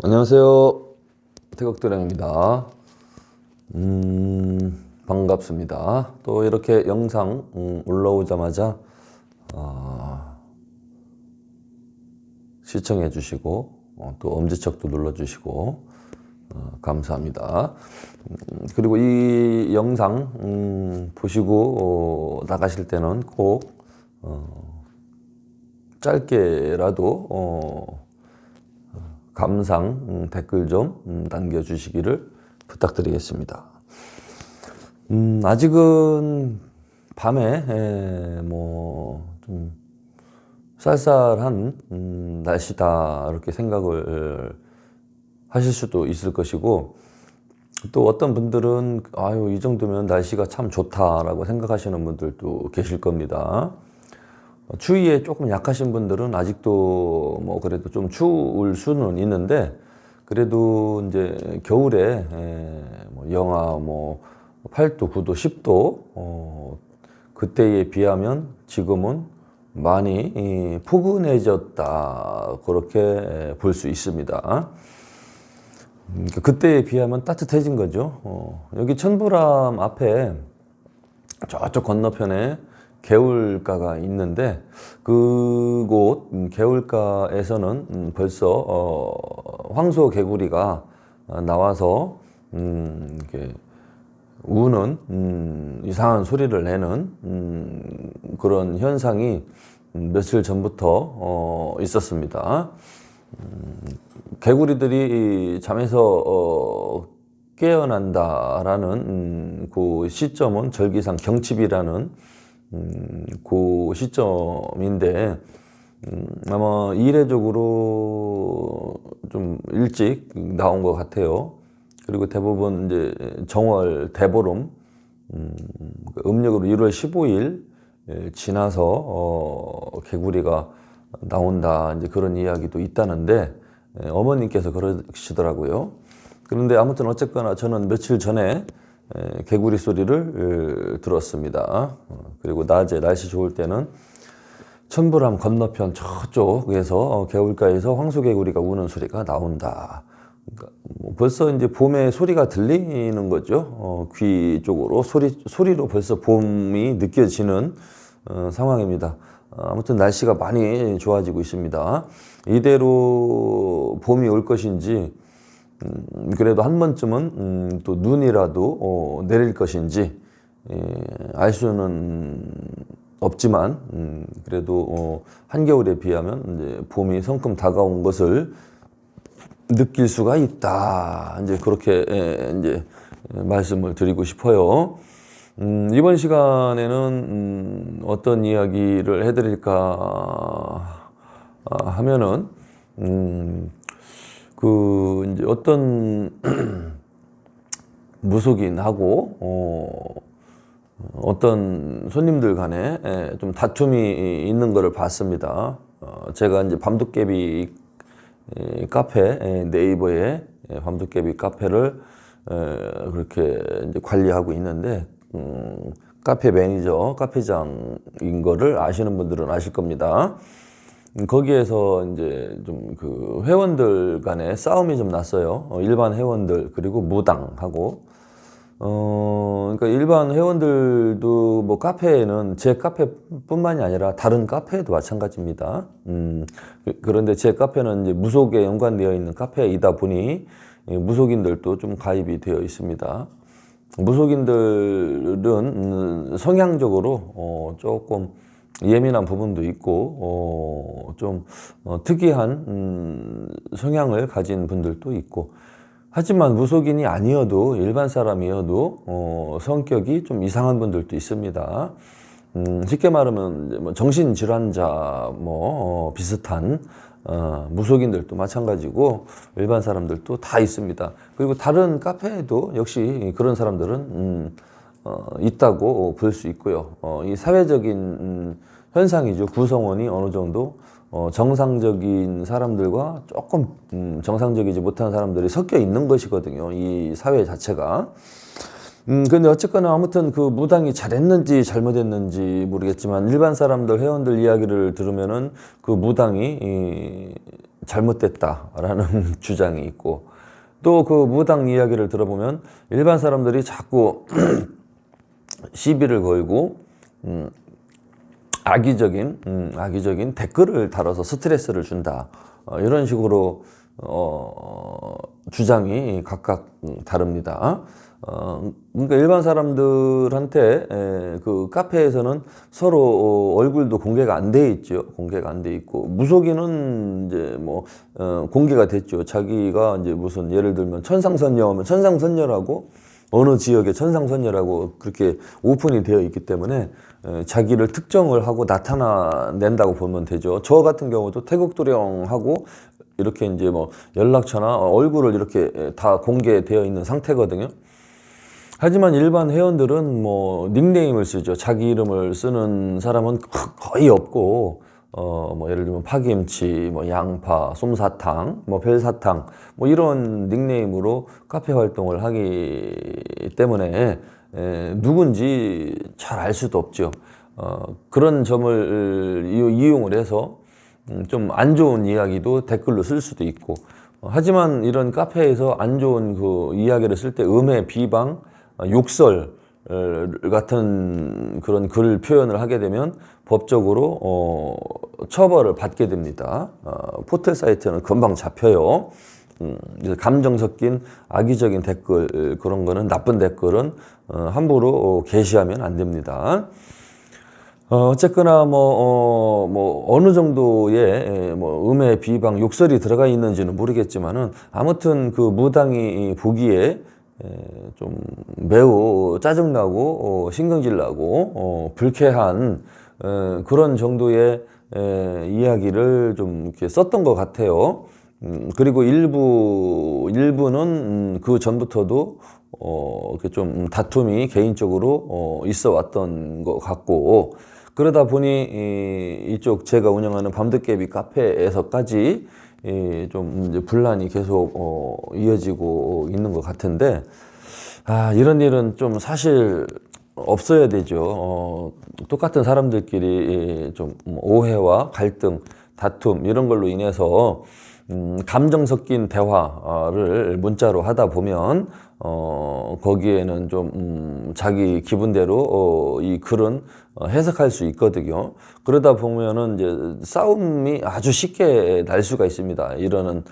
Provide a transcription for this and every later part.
안녕하세요. 태극도량입니다. 반갑습니다. 또 이렇게 영상 올라오자마자 시청해 주시고 또 엄지척도 눌러 주시고 감사합니다. 그리고 이 영상 보시고 나가실 때는 꼭 짧게라도 감상 댓글 좀 남겨주시기를 부탁드리겠습니다. 아직은 밤에 좀 쌀쌀한 날씨다 이렇게 생각을 하실 수도 있을 것이고, 또 어떤 분들은 아유 이 정도면 날씨가 참 좋다라고 생각하시는 분들도 계실 겁니다. 추위에 조금 약하신 분들은 아직도 그래도 좀 추울 수는 있는데, 그래도 이제 겨울에 영하 8도, 9도, 10도 그때에 비하면 지금은 많이 포근해졌다 그렇게 볼 수 있습니다. 그때에 비하면 따뜻해진 거죠. 여기 천부람 앞에 저쪽 건너편에 개울가가 있는데, 그곳 개울가에서는 벌써 황소개구리가 나와서 이렇게 우는 이상한 소리를 내는 그런 현상이 며칠 전부터 있었습니다. 개구리들이 잠에서 깨어난다라는 그 시점은 절기상 경칩이라는 그 시점인데, 아마 이례적으로 좀 일찍 나온 것 같아요. 그리고 대부분 이제 정월 대보름, 음력으로 1월 15일 지나서 개구리가 나온다 이제 그런 이야기도 있다는데, 어머님께서 그러시더라고요. 그런데 아무튼 어쨌거나 저는 며칠 전에 개구리 소리를 들었습니다. 그리고 낮에 날씨 좋을 때는 천부람 건너편 저쪽에서 개울가에서 황소개구리가 우는 소리가 나온다. 그러니까 벌써 이제 봄의 소리가 들리는 거죠. 귀 쪽으로 소리로 벌써 봄이 느껴지는 상황입니다. 아무튼 날씨가 많이 좋아지고 있습니다. 이대로 봄이 올 것인지, 그래도 한 번쯤은 또 눈이라도 내릴 것인지 알 수는 없지만, 그래도 한겨울에 비하면 이제 봄이 성큼 다가온 것을 느낄 수가 있다. 이제 그렇게 이제 말씀을 드리고 싶어요. 이번 시간에는 어떤 이야기를 해드릴까 하면은 이제 어떤 무속인하고 어떤 손님들 간에 좀 다툼이 있는 것을 봤습니다. 제가 이제 밤도깨비 카페, 네이버에 밤도깨비 카페를 그렇게 이제 관리하고 있는데, 카페 매니저, 카페장인 거를 아시는 분들은 아실 겁니다. 거기에서 이제 좀 그 회원들 간에 싸움이 좀 났어요. 일반 회원들 그리고 무당하고, 그러니까 일반 회원들도 뭐 카페에는 제 카페뿐만이 아니라 다른 카페에도 마찬가지입니다. 그런데 제 카페는 이제 무속에 연관되어 있는 카페이다 보니 무속인들도 좀 가입이 되어 있습니다. 무속인들은 성향적으로 조금 예민한 부분도 있고 좀 특이한 성향을 가진 분들도 있고, 하지만 무속인이 아니어도 일반 사람이어도 성격이 좀 이상한 분들도 있습니다. 쉽게 말하면 뭐 정신질환자 비슷한 무속인들도 마찬가지고 일반 사람들도 다 있습니다. 그리고 다른 카페에도 역시 그런 사람들은 있다고 볼 수 있고요. 이 사회적인 현상이죠. 구성원이 어느 정도 정상적인 사람들과 조금 정상적이지 못한 사람들이 섞여 있는 것이거든요. 이 사회 자체가. 근데 어쨌거나 아무튼 그 무당이 잘했는지 잘못했는지 모르겠지만, 일반 사람들, 회원들 이야기를 들으면은 그 무당이 잘못됐다라는 주장이 있고, 또 그 무당 이야기를 들어보면 일반 사람들이 자꾸 시비를 걸고 악의적인 댓글을 달아서 스트레스를 준다, 이런 식으로 주장이 각각 다릅니다. 그러니까 일반 사람들한테 그 카페에서는 서로 얼굴도 공개가 안 돼 있죠. 공개가 안 돼 있고, 무속인은 이제 뭐 공개가 됐죠. 자기가 이제 무슨 예를 들면 천상선녀하면 천상선녀라고, 어느 지역의 천상선녀라고 그렇게 오픈이 되어 있기 때문에 자기를 특정을 하고 나타낸다고 보면 되죠. 저 같은 경우도 태국도령하고 이렇게 이제 뭐 연락처나 얼굴을 이렇게 다 공개되어 있는 상태거든요. 하지만 일반 회원들은 뭐 닉네임을 쓰죠. 자기 이름을 쓰는 사람은 거의 없고, 뭐 예를 들면 파김치, 뭐 양파, 솜사탕, 뭐 별사탕, 뭐 이런 닉네임으로 카페 활동을 하기 때문에 누군지 잘 알 수도 없죠. 그런 점을 이용을 해서 좀 안 좋은 이야기도 댓글로 쓸 수도 있고, 하지만 이런 카페에서 안 좋은 그 이야기를 쓸 때 음해, 비방, 욕설 같은 그런 글 표현을 하게 되면 법적으로 처벌을 받게 됩니다. 포털 사이트는 금방 잡혀요. 감정 섞인 악의적인 댓글, 그런 거는, 나쁜 댓글은 함부로 게시하면 안 됩니다. 어쨌거나 뭐 어느 정도의 뭐 음해, 비방, 욕설이 들어가 있는지는 모르겠지만은, 아무튼 그 무당이 보기에 좀 매우 짜증나고 신경질 나고 불쾌한 그런 정도의 이야기를 좀 이렇게 썼던 것 같아요. 그리고 일부는 그 전부터도 이렇게 좀 다툼이 개인적으로 있어 왔던 것 같고, 그러다 보니 이쪽 제가 운영하는 밤도깨비 카페에서까지 좀 이제 분란이 계속 이어지고 있는 것 같은데, 이런 일은 좀 사실 없어야 되죠. 똑같은 사람들끼리 좀 오해와 갈등, 다툼 이런 걸로 인해서 감정 섞인 대화를 문자로 하다 보면 거기에는 좀 자기 기분대로 이 글은 해석할 수 있거든요. 그러다 보면은 이제 싸움이 아주 쉽게 날 수가 있습니다. 이런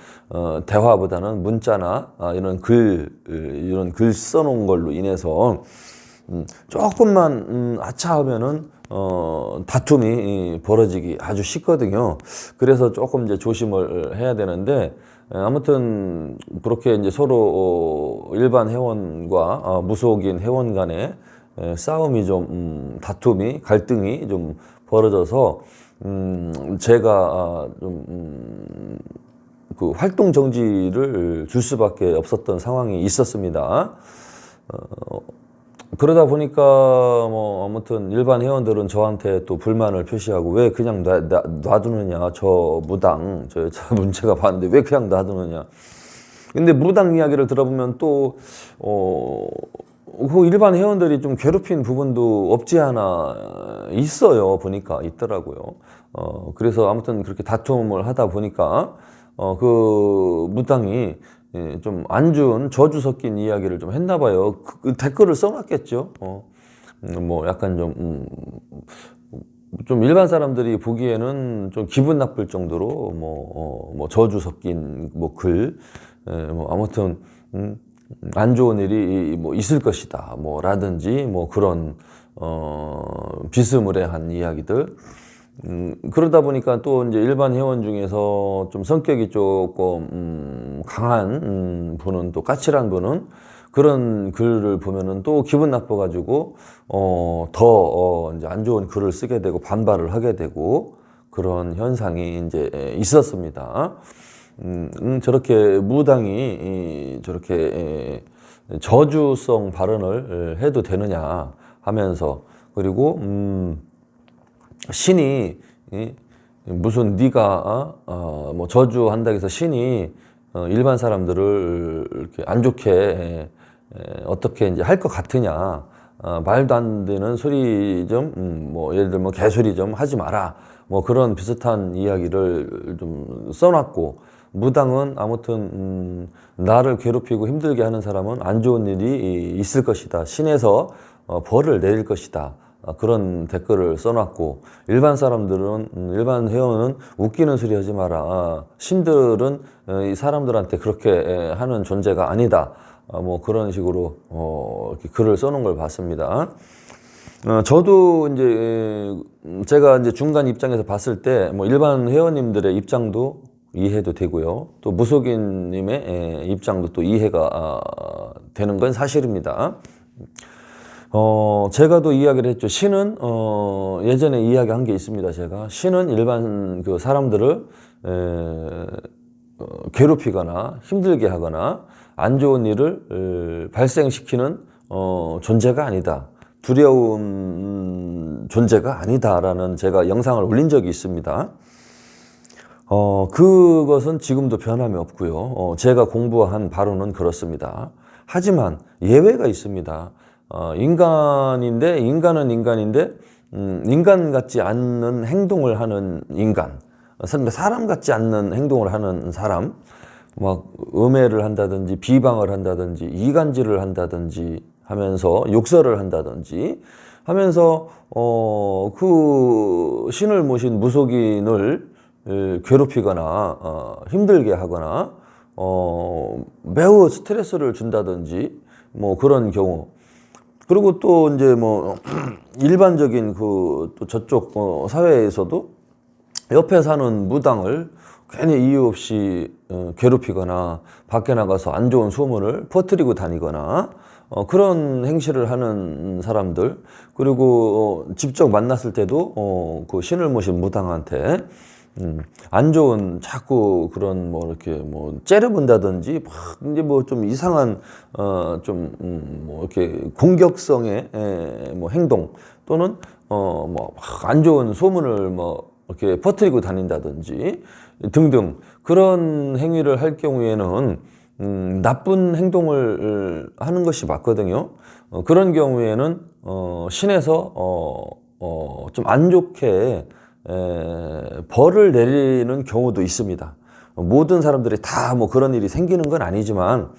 대화보다는 문자나 이런 글 써놓은 걸로 인해서 조금만 아차하면은 다툼이 벌어지기 아주 쉽거든요. 그래서 조금 이제 조심을 해야 되는데, 아무튼 그렇게 이제 서로 일반 회원과 무속인 회원 간에 싸움이 좀 다툼이, 갈등이 좀 벌어져서 제가 그 활동 정지를 줄 수밖에 없었던 상황이 있었습니다. 그러다 보니까 뭐 아무튼 일반 회원들은 저한테 또 불만을 표시하고, 왜 그냥 놔두느냐, 저 무당, 저 문제가 봤는데 왜 그냥 놔두느냐. 근데 무당 이야기를 들어보면 또 그 일반 회원들이 좀 괴롭힌 부분도 없지 않아 있어요. 보니까 있더라고요. 그래서 아무튼 그렇게 다툼을 하다 보니까 그 무당이 좀 안 좋은 저주 섞인 이야기를 좀 했나 봐요. 그 댓글을 써놨겠죠. 뭐 약간 좀 일반 사람들이 보기에는 좀 기분 나쁠 정도로 뭐 저주 섞인 뭐 글, 뭐 아무튼 안 좋은 일이 뭐 있을 것이다, 뭐 라든지 뭐 그런 비스무리한 이야기들. 그러다 보니까 또 이제 일반 회원 중에서 좀 성격이 조금 강한 분은, 또 까칠한 분은 그런 글을 보면은 또 기분 나빠가지고 더 이제 안 좋은 글을 쓰게 되고 반발을 하게 되고, 그런 현상이 이제 있었습니다. 저렇게 무당이 저렇게 저주성 발언을 해도 되느냐 하면서, 그리고 신이 무슨 네가 뭐 저주한다고 해서 신이 일반 사람들을 이렇게 안 좋게 어떻게 이제 할 것 같으냐, 말도 안 되는 소리 좀 뭐 예를 들면 개소리 좀 하지 마라, 뭐 그런 비슷한 이야기를 좀 써놨고, 무당은 아무튼 나를 괴롭히고 힘들게 하는 사람은 안 좋은 일이 있을 것이다. 신에서 벌을 내릴 것이다. 그런 댓글을 써놨고, 일반 사람들은, 일반 회원은 웃기는 소리 하지 마라. 신들은 이 사람들한테 그렇게 하는 존재가 아니다. 뭐 그런 식으로 이렇게 글을 써놓은 걸 봤습니다. 저도 이제 제가 이제 중간 입장에서 봤을 때 뭐 일반 회원님들의 입장도 이해도 되고요. 또 무속인님의 입장도 또 이해가 되는 건 사실입니다. 제가 또 이야기를 했죠. 신은 예전에 이야기한 게 있습니다. 제가 신은 일반 그 사람들을 괴롭히거나 힘들게 하거나 안 좋은 일을 발생시키는 존재가 아니다. 두려운 존재가 아니다라는 제가 영상을 올린 적이 있습니다. 그것은 지금도 변함이 없고요. 제가 공부한 바로는 그렇습니다. 하지만 예외가 있습니다. 인간은 인간인데, 인간 같지 않는 행동을 하는 인간, 사람 같지 않는 행동을 하는 사람, 막 음해를 한다든지 비방을 한다든지 이간질을 한다든지 하면서 욕설을 한다든지 하면서 그 신을 모신 무속인을 괴롭히거나 힘들게 하거나 매우 스트레스를 준다든지 뭐 그런 경우. 그리고 또 이제 뭐 일반적인 그 또 저쪽 사회에서도 옆에 사는 무당을 괜히 이유 없이 괴롭히거나 밖에 나가서 안 좋은 소문을 퍼뜨리고 다니거나 그런 행실을 하는 사람들, 그리고 직접 만났을 때도 그 신을 모신 무당한테 안 좋은 자꾸 그런 뭐 이렇게 뭐 째려본다든지 막 이제 뭐 좀 이상한 좀 뭐 이렇게 공격성의 뭐 행동, 또는 뭐 안 좋은 소문을 뭐 이렇게 퍼뜨리고 다닌다든지 등등 그런 행위를 할 경우에는 나쁜 행동을 하는 것이 맞거든요. 그런 경우에는 신에서 좀 안 좋게 벌을 내리는 경우도 있습니다. 모든 사람들이 다 뭐 그런 일이 생기는 건 아니지만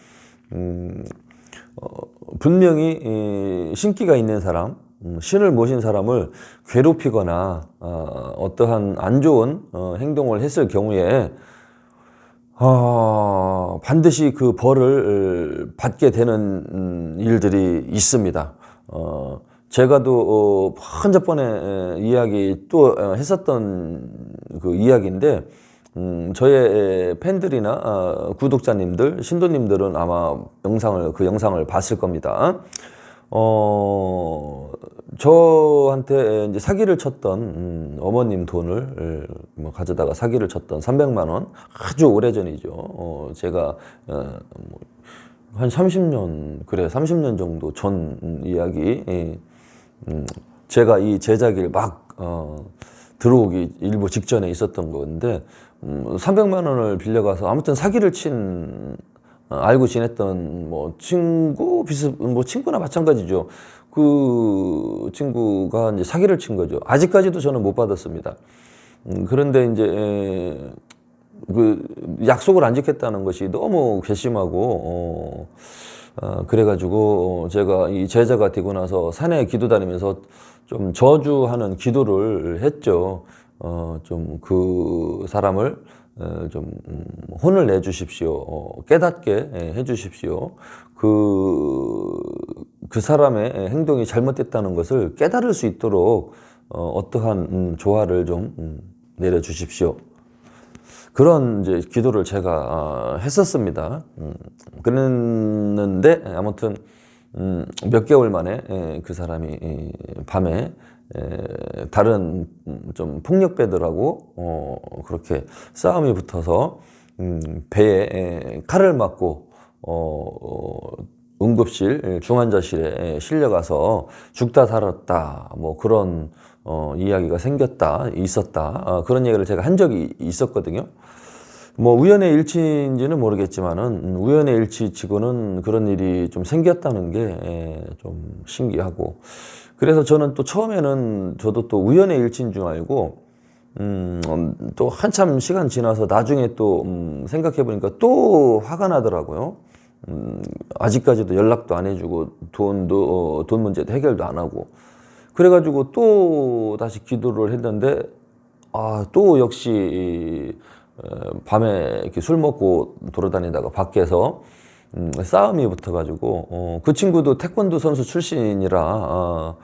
분명히 신기가 있는 사람, 신을 모신 사람을 괴롭히거나 어떠한 안 좋은 행동을 했을 경우에 반드시 그 벌을 받게 되는 일들이 있습니다. 제가 또 한저번에 이야기 또 했었던 그 이야기인데, 저의 팬들이나 구독자님들, 신도님들은 아마 그 영상을 봤을 겁니다. 저한테 이제 사기를 쳤던 어머님 돈을 뭐 가져다가 사기를 쳤던 300만 원, 아주 오래전이죠. 제가 한 30년, 그래 30년 정도 전 이야기. 제가 이 제자기를 막 들어오기 일부 직전에 있었던 건데, 300만 원을 빌려가서 아무튼 사기를 친 알고 지냈던 뭐 뭐 친구나 마찬가지죠. 그 친구가 이제 사기를 친 거죠. 아직까지도 저는 못 받았습니다. 그런데 이제 그 약속을 안 지켰다는 것이 너무 괘씸하고 그래가지고 제가 이 제자가 되고 나서 산에 기도 다니면서 좀 저주하는 기도를 했죠. 좀 그 사람을 좀 혼을 내 주십시오. 깨닫게 해 주십시오. 그 사람의 행동이 잘못됐다는 것을 깨달을 수 있도록 어떠한 조화를 좀 내려 주십시오. 그런 이제 기도를 제가 했었습니다. 그랬는데 아무튼 몇 개월 만에 그 사람이 밤에 다른 좀 폭력배들하고 그렇게 싸움이 붙어서 배에 칼을 맞고 응급실 중환자실에 실려가서 죽다 살았다 뭐 그런 이야기가 있었다 그런 얘기를 제가 한 적이 있었거든요. 뭐 우연의 일치인지는 모르겠지만은 우연의 일치치고는 그런 일이 좀 생겼다는 게 좀 신기하고, 그래서 저는 또 처음에는 저도 또 우연의 일치인 줄 알고 또 한참 시간 지나서 나중에 또 생각해 보니까 또 화가 나더라고요. 아직까지도 연락도 안 해주고 돈 문제도 해결도 안 하고 그래가지고 또 다시 기도를 했는데 또 역시 밤에 이렇게 술 먹고 돌아다니다가 밖에서 싸움이 붙어가지고 그 친구도 태권도 선수 출신이라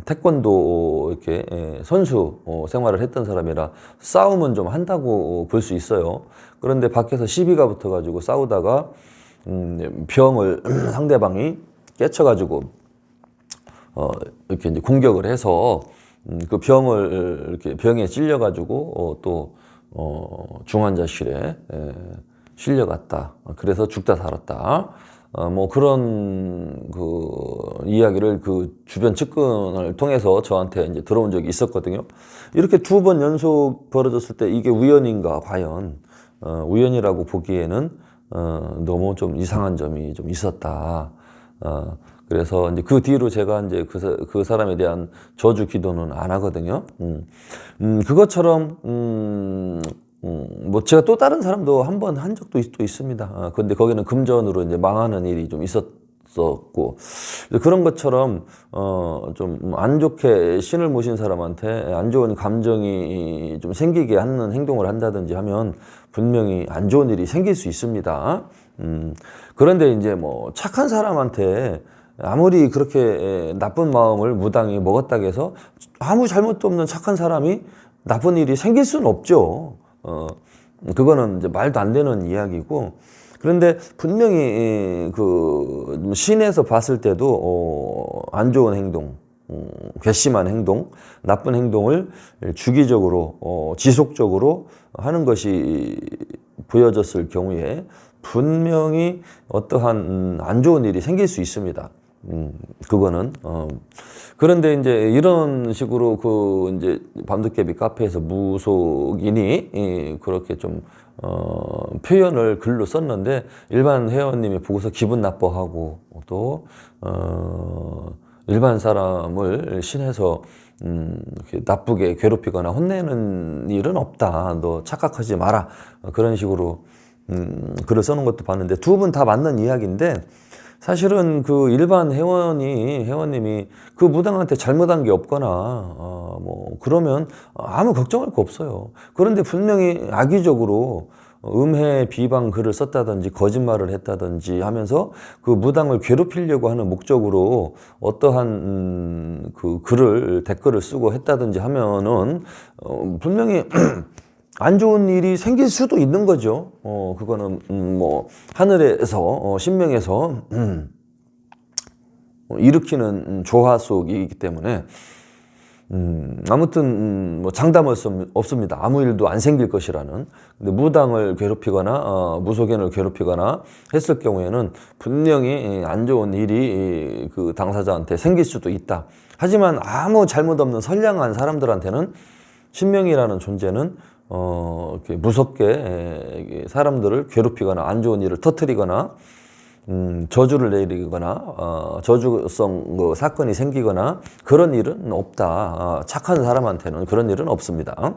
태권도 이렇게 선수 생활을 했던 사람이라 싸움은 좀 한다고 볼 수 있어요. 그런데 밖에서 시비가 붙어가지고 싸우다가 병을 상대방이 깨쳐가지고 이렇게 이제 공격을 해서 그 병을 이렇게 병에 찔려가지고 또 중환자실에 실려갔다. 그래서 죽다 살았다. 뭐 그런 그 이야기를 그 주변 측근을 통해서 저한테 이제 들어온 적이 있었거든요. 이렇게 2번 연속 벌어졌을 때 이게 우연인가 과연 우연이라고 보기에는 너무 좀 이상한 점이 좀 있었다. 그래서 이제 그 뒤로 제가 이제 그 사람에 대한 저주 기도는 안 하거든요. 그것처럼 뭐 제가 또 다른 사람도 한 번 한 적도 또 있습니다. 근데 거기는 금전으로 이제 망하는 일이 좀 있었고 그런 것처럼 좀 안 좋게 신을 모신 사람한테 안 좋은 감정이 좀 생기게 하는 행동을 한다든지 하면 분명히 안 좋은 일이 생길 수 있습니다. 그런데 이제 뭐 착한 사람한테 아무리 그렇게 나쁜 마음을 무당히 먹었다고 해서 아무 잘못도 없는 착한 사람이 나쁜 일이 생길 수는 없죠. 그거는 이제 말도 안 되는 이야기고, 그런데 분명히 그 신에서 봤을 때도 안 좋은 행동, 괘씸한 행동, 나쁜 행동을 주기적으로 지속적으로 하는 것이 보여졌을 경우에 분명히 어떠한 안 좋은 일이 생길 수 있습니다. 그거는 그런데 이제 이런 식으로 그 이제 밤도깨비 카페에서 무속인이 그렇게 좀 표현을 글로 썼는데 일반 회원님이 보고서 기분 나빠하고 또 일반 사람을 신해서 이렇게 나쁘게 괴롭히거나 혼내는 일은 없다. 너 착각하지 마라. 그런 식으로 글을 써놓은 것도 봤는데 2분 다 맞는 이야기인데 사실은 그 일반 회원님이 그 무당한테 잘못한 게 없거나 뭐 그러면 아무 걱정할 거 없어요. 그런데 분명히 악의적으로 음해 비방 글을 썼다든지 거짓말을 했다든지 하면서 그 무당을 괴롭히려고 하는 목적으로 어떠한 그 댓글을 쓰고 했다든지 하면은 분명히 안 좋은 일이 생길 수도 있는 거죠. 그거는 뭐 하늘에서 신명에서 일으키는 조화 속이기 때문에 아무튼 뭐 장담할 수 없습니다. 아무 일도 안 생길 것이라는. 근데 무당을 괴롭히거나 무속인을 괴롭히거나 했을 경우에는 분명히 안 좋은 일이 그 당사자한테 생길 수도 있다. 하지만 아무 잘못 없는 선량한 사람들한테는 신명이라는 존재는 이렇게 무섭게 사람들을 괴롭히거나 안 좋은 일을 터뜨리거나 저주를 내리거나 저주성 그 사건이 생기거나 그런 일은 없다. 착한 사람한테는 그런 일은 없습니다.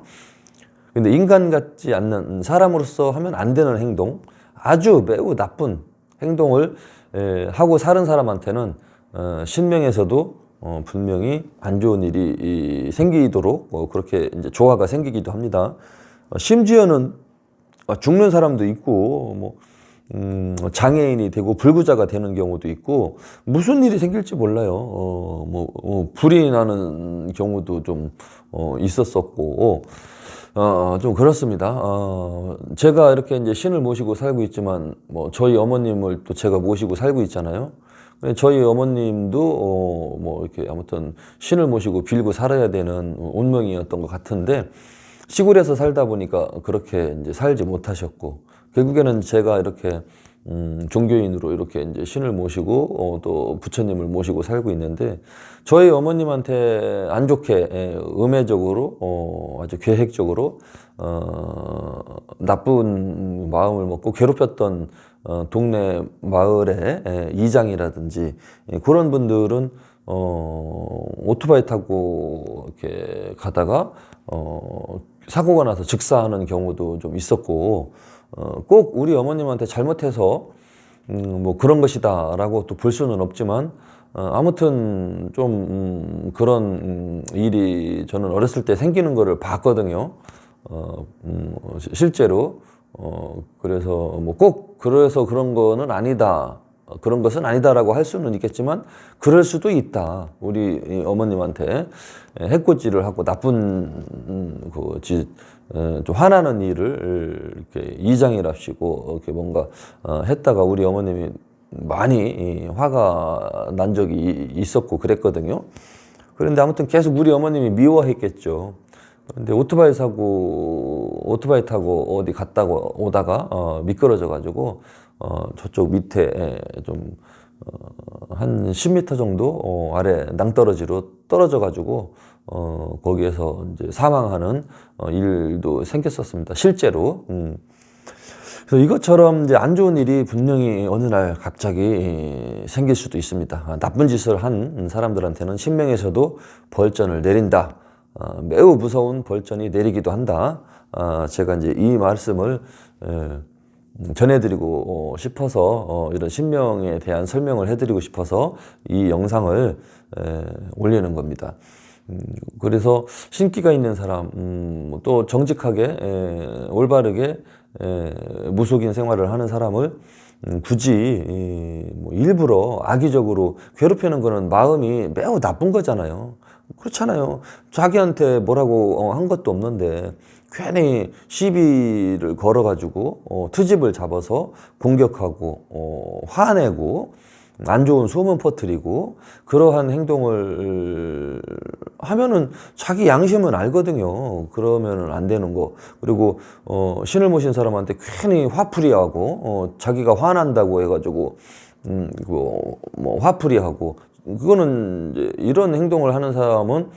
근데 인간 같지 않는 사람으로서 하면 안 되는 행동, 아주 매우 나쁜 행동을 하고 사는 사람한테는 신명에서도 분명히 안 좋은 일이 생기도록 그렇게 이제 조화가 생기기도 합니다. 심지어는 죽는 사람도 있고 뭐 장애인이 되고 불구자가 되는 경우도 있고 무슨 일이 생길지 몰라요. 불이 나는 경우도 좀 있었었고 좀 그렇습니다. 제가 이렇게 이제 신을 모시고 살고 있지만 뭐 저희 어머님을 또 제가 모시고 살고 있잖아요. 저희 어머님도 뭐 이렇게 아무튼 신을 모시고 빌고 살아야 되는 운명이었던 것 같은데 시골에서 살다 보니까 그렇게 이제 살지 못하셨고 결국에는 제가 이렇게 종교인으로 이렇게 이제 신을 모시고 또 부처님을 모시고 살고 있는데 저희 어머님한테 안 좋게 음해적으로 아주 계획적으로 나쁜 마음을 먹고 괴롭혔던 동네 마을의 이장이라든지 그런 분들은 오토바이 타고 이렇게 가다가 사고가 나서 즉사하는 경우도 좀 있었고, 꼭 우리 어머님한테 잘못해서 뭐 그런 것이다라고 또 볼 수는 없지만, 아무튼 좀 그런 일이 저는 어렸을 때 생기는 거를 봤거든요. 실제로. 그래서 뭐 꼭 그래서 그런 거는 아니다. 그런 것은 아니다라고 할 수는 있겠지만 그럴 수도 있다. 우리 어머님한테 해코지를 하고 나쁜 좀 화나는 일을 이렇게 이장이랍시고 이렇게 뭔가 했다가 우리 어머님이 많이 화가 난 적이 있었고 그랬거든요. 그런데 아무튼 계속 우리 어머님이 미워했겠죠. 근데 오토바이 타고 어디 갔다가 오다가 미끄러져 가지고 저쪽 밑에 좀 한 10m 정도 아래 낭떠러지로 떨어져 가지고 거기에서 이제 사망하는 일도 생겼었습니다. 실제로. 그래서 이것처럼 이제 안 좋은 일이 분명히 어느 날 갑자기 생길 수도 있습니다. 나쁜 짓을 한 사람들한테는 신명에서도 벌전을 내린다. 매우 무서운 벌전이 내리기도 한다. 제가 이제 이 말씀을 전해드리고 싶어서 이런 신명에 대한 설명을 해드리고 싶어서 이 영상을 올리는 겁니다. 그래서 신기가 있는 사람, 또 정직하게 올바르게 무속인 생활을 하는 사람을 굳이 뭐 일부러 악의적으로 괴롭히는 거는 마음이 매우 나쁜 거잖아요. 그렇잖아요. 자기한테 뭐라고 한 것도 없는데 괜히 시비를 걸어가지고 트집을 잡아서 공격하고 화내고 안 좋은 소문 퍼뜨리고 그러한 행동을 하면은 자기 양심은 알거든요. 그러면은 안 되는 거. 그리고 신을 모신 사람한테 괜히 화풀이하고 자기가 화난다고 해가지고 뭐 화풀이하고 그거는 이제 이런 행동을 하는 사람은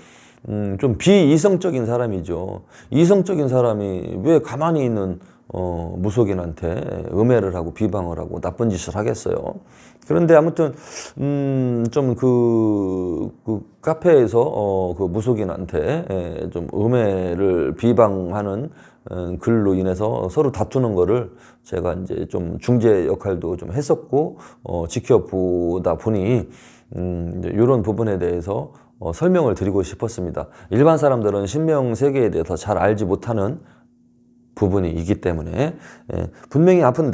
좀 비이성적인 사람이죠. 이성적인 사람이 왜 가만히 있는 무속인한테 음해를 하고 비방을 하고 나쁜 짓을 하겠어요. 그런데 아무튼 좀 그 카페에서 그 무속인한테 좀 음해를 비방하는 글로 인해서 서로 다투는 거를 제가 이제 좀 중재 역할도 좀 했었고 지켜보다 보니 이런 부분에 대해서 설명을 드리고 싶었습니다. 일반 사람들은 신명 세계에 대해서 잘 알지 못하는 부분이 있기 때문에 분명히 아무튼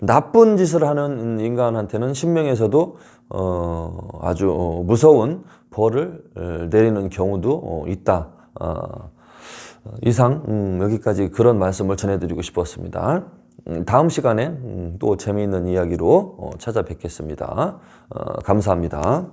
나쁜 짓을 하는 인간한테는 신명에서도 아주 무서운 벌을 내리는 경우도 있다. 이상 여기까지 그런 말씀을 전해드리고 싶었습니다. 다음 시간에 또 재미있는 이야기로 찾아뵙겠습니다. 감사합니다.